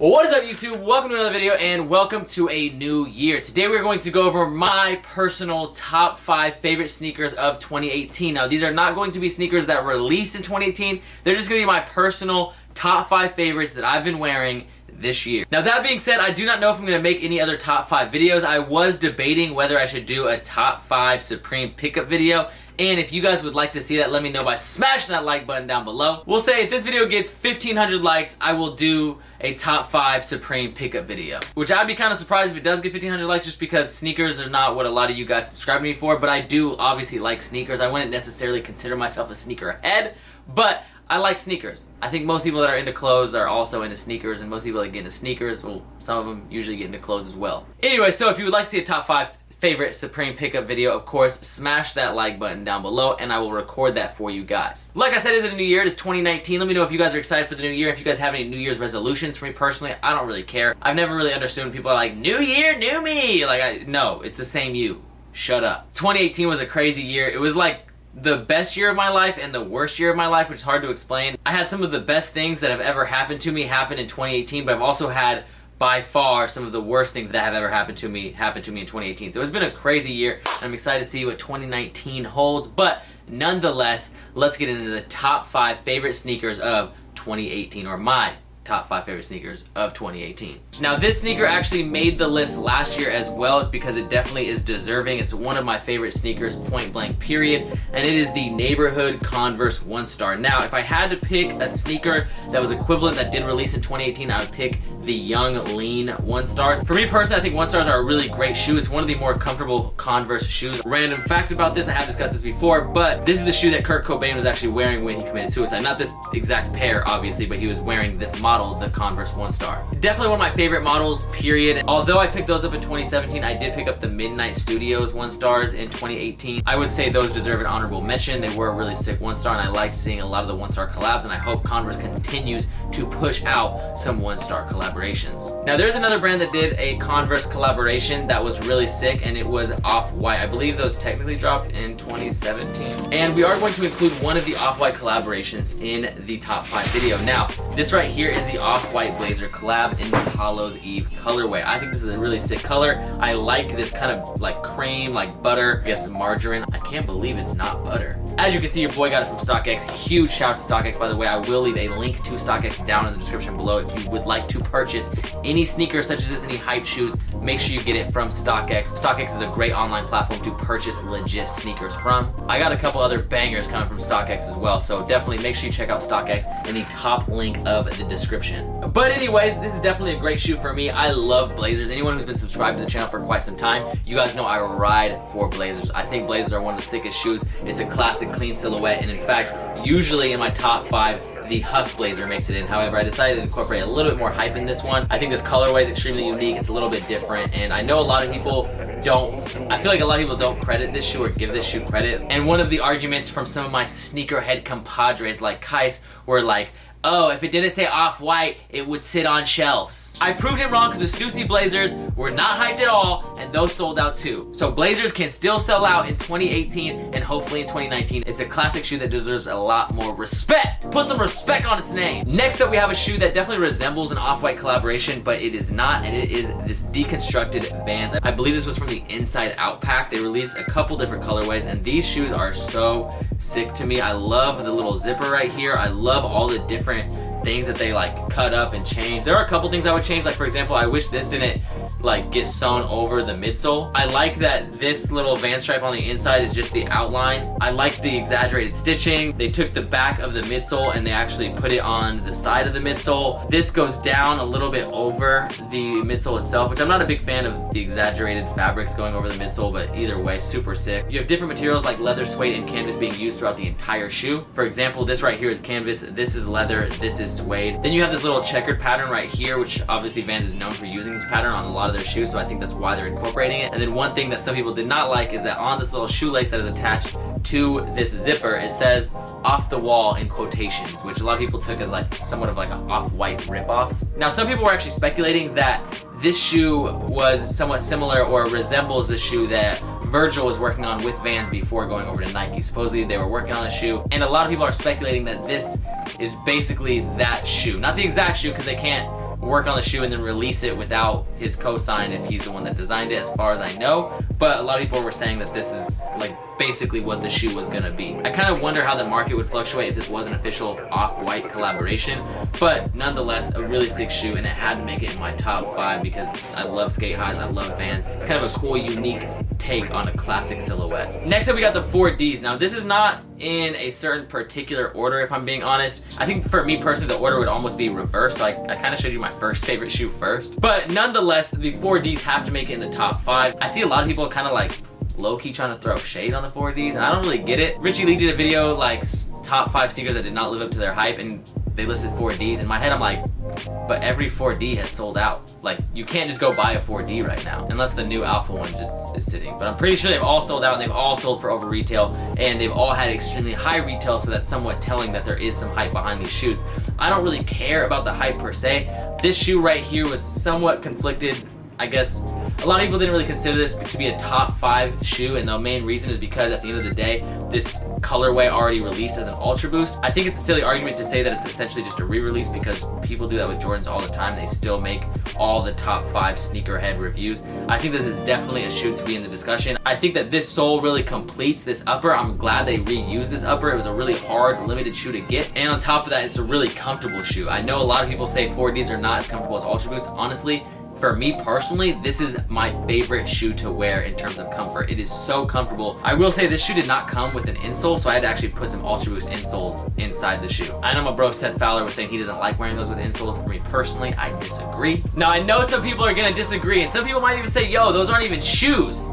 What is up, YouTube? Welcome to another video and welcome to a new year. Today we're going to go over my personal top 5 favorite sneakers of 2018. Now, these are not going to be sneakers that released in 2018. They're just going to be my personal top 5 favorites that I've been wearing this year. Now, that being said, I do not know if I'm going to make any other top 5 videos. I was debating whether I should do a top 5 Supreme pickup video. And if you guys would like to see that, let me know by smashing that like button down below. We'll say if this video gets 1,500 likes, I will do a top 5 Supreme pickup video. Which I'd be kind of surprised if it does get 1,500 likes, just because sneakers are not what a lot of you guys subscribe to me for. But I do obviously like sneakers. I wouldn't necessarily consider myself a sneakerhead, but I like sneakers. I think most people that are into clothes are also into sneakers, and most people that get into sneakers, well, some of them usually get into clothes as well. Anyway, so if you would like to see a top 5 favorite Supreme pickup video, of course, smash that like button down below and I will record that for you guys. Like I said, it's a new year. It is 2019. Let me know if you guys are excited for the new year. If you guys have any New Year's resolutions. For me personally, I don't really care. I've never really understood when people are like, new year, new me. No, it's the same you. Shut up. 2018 was a crazy year. It was like the best year of my life and the worst year of my life, which is hard to explain. I had some of the best things that have ever happened to me happen in 2018, but I've also had by far some of the worst things that have ever happened to me in 2018. So it's been a crazy year. I'm excited to see what 2019 holds, but nonetheless, let's get into the top 5 favorite sneakers of 2018, or my top 5 favorite sneakers of 2018. Now, this sneaker actually made the list last year as well because it definitely is deserving. It's one of my favorite sneakers, point blank period, and it is the neighborhood Converse One Star. Now, if I had to pick a sneaker that was equivalent that did release in 2018, I would pick the Young Lean One Stars. For me personally, I think One Stars are a really great shoe. It's one of the more comfortable Converse shoes. Random fact about this, I have discussed this before, but this is the shoe that Kurt Cobain was actually wearing when he committed suicide. Not this exact pair, obviously, but he was wearing this model, the Converse One Star. Definitely one of my favorite models, period. Although I picked those up in 2017, I did pick up the Midnight Studios One Stars in 2018. I would say those deserve an honorable mention. They were a really sick One Star, and I liked seeing a lot of the One Star collabs, and I hope Converse continues to push out some One Star collaborations. Now, there's another brand that did a Converse collaboration that was really sick, and it was Off-White. I believe those technically dropped in 2017. And we are going to include one of the Off-White collaborations in the top 5 video. Now, this right here is the Off-White Blazer collab in the Hallows Eve colorway. I think this is a really sick color. I like this kind of like cream, like butter, I guess margarine. I can't believe it's not butter. As you can see, your boy got it from StockX. Huge shout out to StockX, by the way. I will leave a link to StockX down in the description below if you would like to purchase any sneakers such as this, any hype shoes. Make sure you get it from StockX. StockX is a great online platform to purchase legit sneakers from. I got a couple other bangers coming from StockX as well, so definitely make sure you check out StockX in the top link of the description. But anyways, this is definitely a great shoe for me. I love Blazers. Anyone who's been subscribed to the channel for quite some time, you guys know I ride for Blazers. I think Blazers are one of the sickest shoes. It's a classic, clean silhouette, and in fact, usually in my top 5, the Huff Blazer makes it in. However, I decided to incorporate a little bit more hype in this one. I think this colorway is extremely unique. It's a little bit different, and I know a lot of people I feel like a lot of people don't credit this shoe or give this shoe credit. And one of the arguments from some of my sneakerhead compadres like Kais were like, oh, if it didn't say Off-White, it would sit on shelves. I proved him wrong because the Stussy Blazers were not hyped at all, and those sold out too. So Blazers can still sell out in 2018 and hopefully in 2019. It's a classic shoe that deserves a lot more respect. Put some respect on its name. Next up, we have a shoe that definitely resembles an Off-White collaboration, but it is not, and it is this Deconstructed Vans. I believe this was from the Inside Out pack. They released a couple different colorways, and these shoes are so sick to me. I love the little zipper right here. I love all the different things that they like cut up and change. There are a couple things I would change, like for example, I wish this didn't like get sewn over the midsole. I like that this little Van stripe on the inside is just the outline. I like the exaggerated stitching. They took the back of the midsole and they actually put it on the side of the midsole. This goes down a little bit over the midsole itself, which I'm not a big fan of the exaggerated fabrics going over the midsole, but either way, super sick. You have different materials like leather, suede, and canvas being used throughout the entire shoe. For example, this right here is canvas, this is leather, this is suede. Then you have this little checkered pattern right here, which obviously Vans is known for using this pattern on a lot of their shoes, so I think that's why they're incorporating it. And then one thing that some people did not like is that on this little shoelace that is attached to this zipper, it says "off the wall" in quotations, which a lot of people took as like somewhat of like an Off-White ripoff. Now, some people were actually speculating that this shoe was somewhat similar or resembles the shoe that Virgil was working on with Vans before going over to Nike. Supposedly they were working on a shoe, and a lot of people are speculating that this is basically that shoe. Not the exact shoe, because they can't work on the shoe and then release it without his cosign if he's the one that designed it, as far as I know. But a lot of people were saying that this is like basically what the shoe was gonna be. I kind of wonder how the market would fluctuate if this was an official Off-White collaboration, but nonetheless, a really sick shoe, and it had to make it in my top 5 because I love skate highs, I love Vans. It's kind of a cool, unique take on a classic silhouette. Next up, we got the 4Ds. Now, this is not in a certain particular order, if I'm being honest. I think for me personally, the order would almost be reversed, so I kind of showed you my first favorite shoe first. But nonetheless, the 4Ds have to make it in the top 5. I see a lot of people kind of like low-key trying to throw shade on the 4Ds, and I don't really get it. Richie Lee did a video like top 5 sneakers that did not live up to their hype, and they listed 4Ds. In my head, I'm like, but every 4D has sold out. Like, you can't just go buy a 4D right now, unless the new Alpha one just is sitting. But I'm pretty sure they've all sold out, and they've all sold for over retail, and they've all had extremely high retail, so that's somewhat telling that there is some hype behind these shoes. I don't really care about the hype per se. This shoe right here was somewhat conflicted. I guess a lot of people didn't really consider this to be a top 5 shoe, and the main reason is because at the end of the day, this colorway already released as an Ultra Boost. I think it's a silly argument to say that it's essentially just a re-release, because people do that with Jordans all the time. They still make all the top 5 sneakerhead reviews. I think this is definitely a shoe to be in the discussion. I think that this sole really completes this upper. I'm glad they reused this upper. It was a really hard, limited shoe to get, and on top of that, it's a really comfortable shoe. I know a lot of people say 4Ds are not as comfortable as Ultra Boost. Honestly, for me personally, this is my favorite shoe to wear in terms of comfort. It is so comfortable. I will say this shoe did not come with an insole, so I had to actually put some Ultra Boost insoles inside the shoe. I know my bro Seth Fowler was saying he doesn't like wearing those with insoles. For me personally, I disagree. Now, I know some people are gonna disagree, and some people might even say, yo, those aren't even shoes.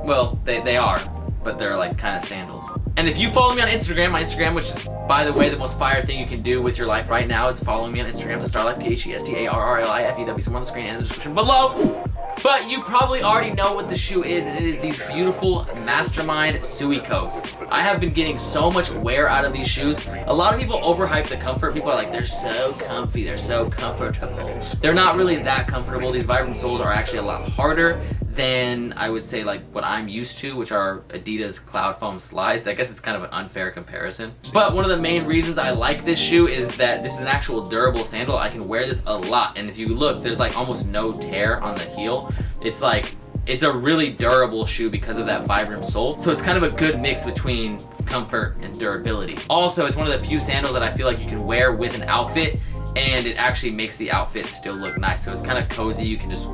Well, they are, but they're like kind of sandals. And if you follow me on Instagram, my Instagram, which is, by the way, the most fire thing you can do with your life right now is following me on Instagram, the Starlife, TheStarrlife, somewhere in the screen and in the description below. But you probably already know what the shoe is, and it is these beautiful Mastermind Suicokes. I have been getting so much wear out of these shoes. A lot of people overhype the comfort. People are like, they're so comfy, they're so comfortable. They're not really that comfortable. These Vibram soles are actually a lot harder than I would say like what I'm used to, which are Adidas Cloud Foam slides. I guess it's kind of an unfair comparison. But one of the main reasons I like this shoe is that this is an actual durable sandal. I can wear this a lot, and if you look, there's like almost no tear on the heel. It's like, it's a really durable shoe because of that Vibram sole. So it's kind of a good mix between comfort and durability. Also, it's one of the few sandals that I feel like you can wear with an outfit, and it actually makes the outfit still look nice. So it's kind of cozy. You can just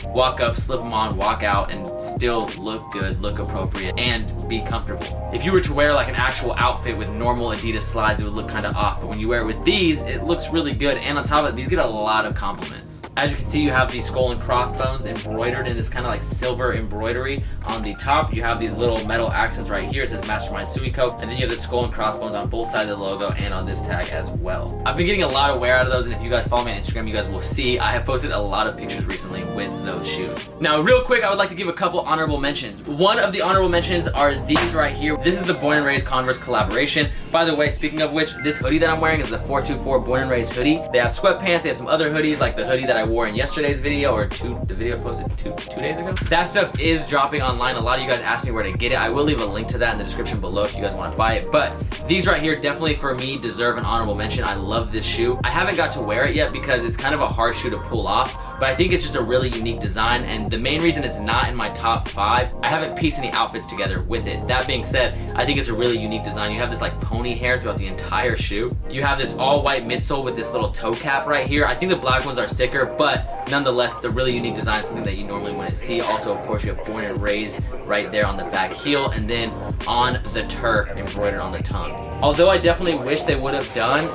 walk up, slip them on, walk out, and still look good, look appropriate, and be comfortable. If you were to wear like an actual outfit with normal Adidas slides, it would look kind of off, but when you wear it with these, it looks really good, and on top of it, these get a lot of compliments. As you can see, you have these skull and crossbones embroidered in this kind of like silver embroidery on the top. You have these little metal accents right here. It says Mastermind Suicokes, and then you have the skull and crossbones on both sides of the logo and on this tag as well. I've been getting a lot of wear out of those, and if you guys follow me on Instagram, you guys will see I have posted a lot of pictures recently with those shoes. Now, real quick, I would like to give a couple honorable mentions. One of the honorable mentions are these right here. This is the Born X Raised Converse collaboration. By the way, speaking of which, this hoodie that I'm wearing is the 424 Born X Raised hoodie. They have sweatpants, they have some other hoodies, like the hoodie that I wore in yesterday's video, or the video I posted two days ago. That stuff is dropping online. A lot of you guys asked me where to get it. I will leave a link to that in the description below if you guys want to buy it. But these right here definitely for me deserve an honorable mention. I love this shoe. I haven't got to wear it yet because it's kind of a hard shoe to pull off, but I think it's just a really unique design, and the main reason it's not in my top 5, I haven't pieced any outfits together with it. That being said, I think it's a really unique design. You have this like pony hair throughout the entire shoe. You have this all white midsole with this little toe cap right here. I think the black ones are sicker, but nonetheless, it's a really unique design, something that you normally wouldn't see. Also, of course, you have Born X Raised right there on the back heel, and then on the turf embroidered on the tongue. Although I definitely wish they would have done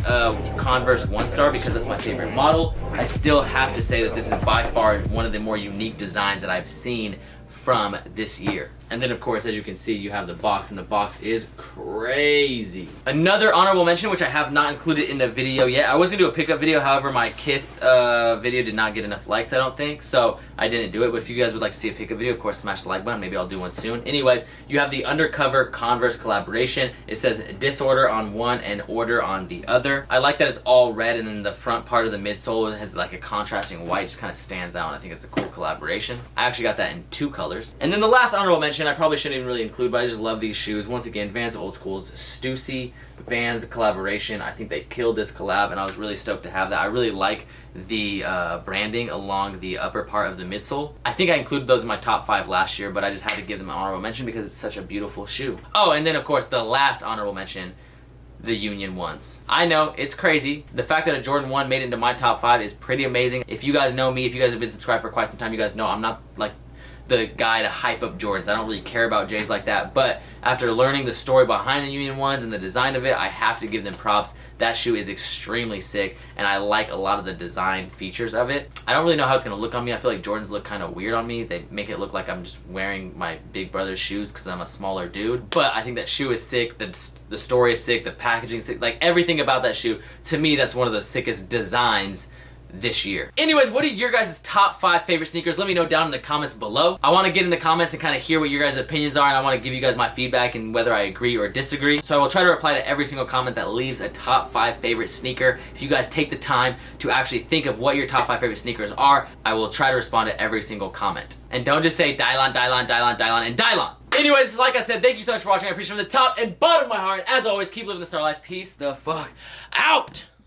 Converse One Star because that's my favorite model, I still have to say that this is by far one of the more unique designs that I've seen from this year. And then of course, as you can see, you have the box, and the box is crazy. Another honorable mention, which I have not included in the video yet. I was gonna do a pickup video, however, my Kith video did not get enough likes, I don't think, so I didn't do it. But if you guys would like to see a pickup video, of course, smash the like button. Maybe I'll do one soon. Anyways, you have the Undercover Converse collaboration. It says disorder on one and order on the other. I like that it's all red, and then the front part of the midsole has like a contrasting white, just kind of stands out, and I think it's a cool collaboration. I actually got that in 2 colors. And then the last honorable mention mention, I probably shouldn't even really include, but I just love these shoes. Once again, Vans Old Schools, Stussy Vans collaboration. I think they killed this collab, and I was really stoked to have that. I really like the branding along the upper part of the midsole. I think I included those in my top 5 last year, but I just had to give them an honorable mention because it's such a beautiful shoe. Oh, and then of course the last honorable mention, the Union 1s. I know, it's crazy. The fact that a Jordan 1 made it into my top 5 is pretty amazing. If you guys know me, if you guys have been subscribed for quite some time, you guys know I'm not like the guy to hype up Jordans. I don't really care about J's like that, but after learning the story behind the Union 1s and the design of it, I have to give them props. That shoe is extremely sick, and I like a lot of the design features of it. I don't really know how it's going to look on me. I feel like Jordans look kind of weird on me. They make it look like I'm just wearing my big brother's shoes because I'm a smaller dude. But I think that shoe is sick. The story is sick. The packaging is sick. Like, everything about that shoe, to me, that's one of the sickest designs this year. Anyways, what are your guys' top 5 favorite sneakers? Let me know down in the comments below. I want to get in the comments and kind of hear what your guys' opinions are, and I want to give you guys my feedback and whether I agree or disagree. So I will try to reply to every single comment that leaves a top 5 favorite sneaker. If you guys take the time to actually think of what your top 5 favorite sneakers are, I will try to respond to every single comment. And don't just say Dylon, Dylon, Dylon, Dylon, and Dylon. Anyways, like I said, thank you so much for watching. I appreciate it from the top and bottom of my heart. As always, keep living the star life. Peace the fuck out.